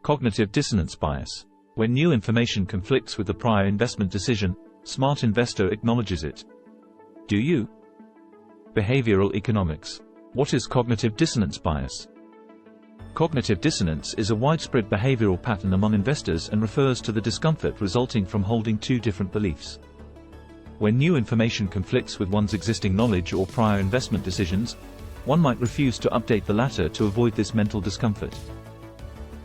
Cognitive dissonance bias. When new information conflicts with the prior investment decision, smart investor acknowledges it. Do you? Behavioral economics. What is cognitive dissonance bias? Cognitive dissonance is a widespread behavioral pattern among investors and refers to the discomfort resulting from holding two different beliefs. When new information conflicts with one's existing knowledge or prior investment decisions, one might refuse to update the latter to avoid this mental discomfort.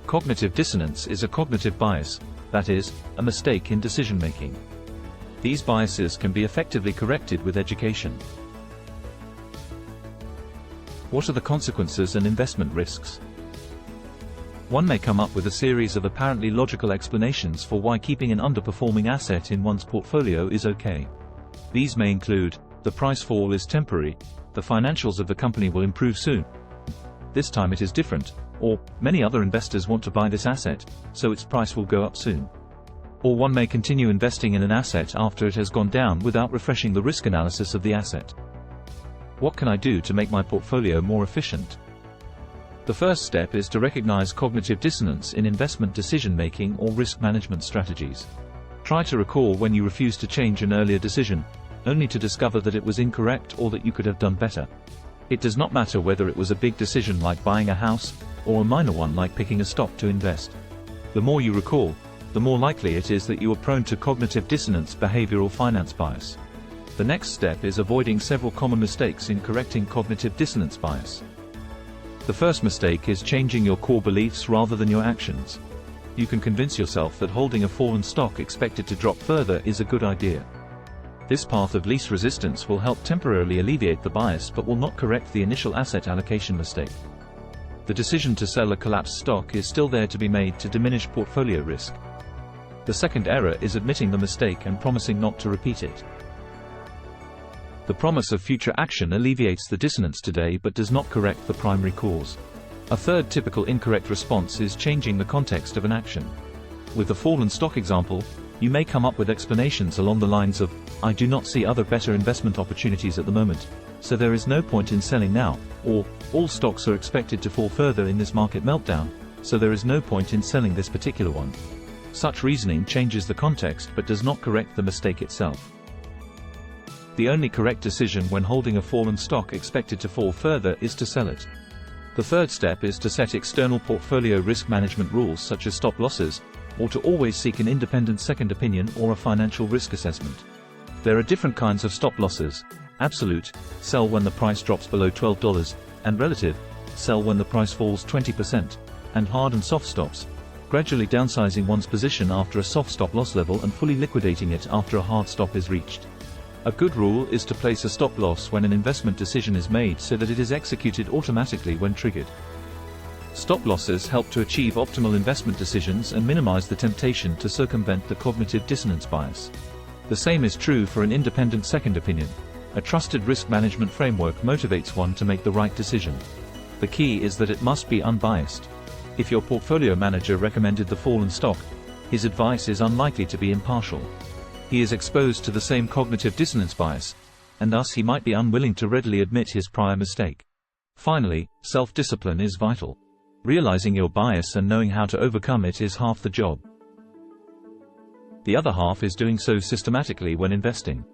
Cognitive dissonance is a cognitive bias, that is, a mistake in decision-making. These biases can be effectively corrected with education. What are the consequences and investment risks? One may come up with a series of apparently logical explanations for why keeping an underperforming asset in one's portfolio is okay. These may include, the price fall is temporary, the financials of the company will improve soon, this time it is different, or, many other investors want to buy this asset, so its price will go up soon. Or one may continue investing in an asset after it has gone down without refreshing the risk analysis of the asset. What can I do to make my portfolio more efficient? The first step is to recognize cognitive dissonance in investment decision-making or risk management strategies. Try to recall when you refused to change an earlier decision, only to discover that it was incorrect or that you could have done better. It does not matter whether it was a big decision like buying a house, or a minor one like picking a stock to invest. The more you recall, the more likely it is that you are prone to cognitive dissonance behavioral finance bias. The next step is avoiding several common mistakes in correcting cognitive dissonance bias. The first mistake is changing your core beliefs rather than your actions. You can convince yourself that holding a fallen stock expected to drop further is a good idea. This path of least resistance will help temporarily alleviate the bias but will not correct the initial asset allocation mistake. The decision to sell a collapsed stock is still there to be made to diminish portfolio risk. The second error is admitting the mistake and promising not to repeat it. The promise of future action alleviates the dissonance today but does not correct the primary cause. A third typical incorrect response is changing the context of an action. With the fallen stock example, you may come up with explanations along the lines of, I do not see other better investment opportunities at the moment, so there is no point in selling now, or, all stocks are expected to fall further in this market meltdown, so there is no point in selling this particular one. Such reasoning changes the context but does not correct the mistake itself. The only correct decision when holding a fallen stock expected to fall further is to sell it. The third step is to set external portfolio risk management rules such as stop losses, or to always seek an independent second opinion or a financial risk assessment. There are different kinds of stop losses: absolute, sell when the price drops below $12, and relative, sell when the price falls 20%, and hard and soft stops, gradually downsizing one's position after a soft stop loss level and fully liquidating it after a hard stop is reached. A good rule is to place a stop loss when an investment decision is made so that it is executed automatically when triggered. Stop losses help to achieve optimal investment decisions and minimize the temptation to circumvent the cognitive dissonance bias. The same is true for an independent second opinion. A trusted risk management framework motivates one to make the right decision. The key is that it must be unbiased. If your portfolio manager recommended the fallen stock, his advice is unlikely to be impartial. He is exposed to the same cognitive dissonance bias, and thus he might be unwilling to readily admit his prior mistake. Finally, self-discipline is vital. Realizing your bias and knowing how to overcome it is half the job. The other half is doing so systematically when investing.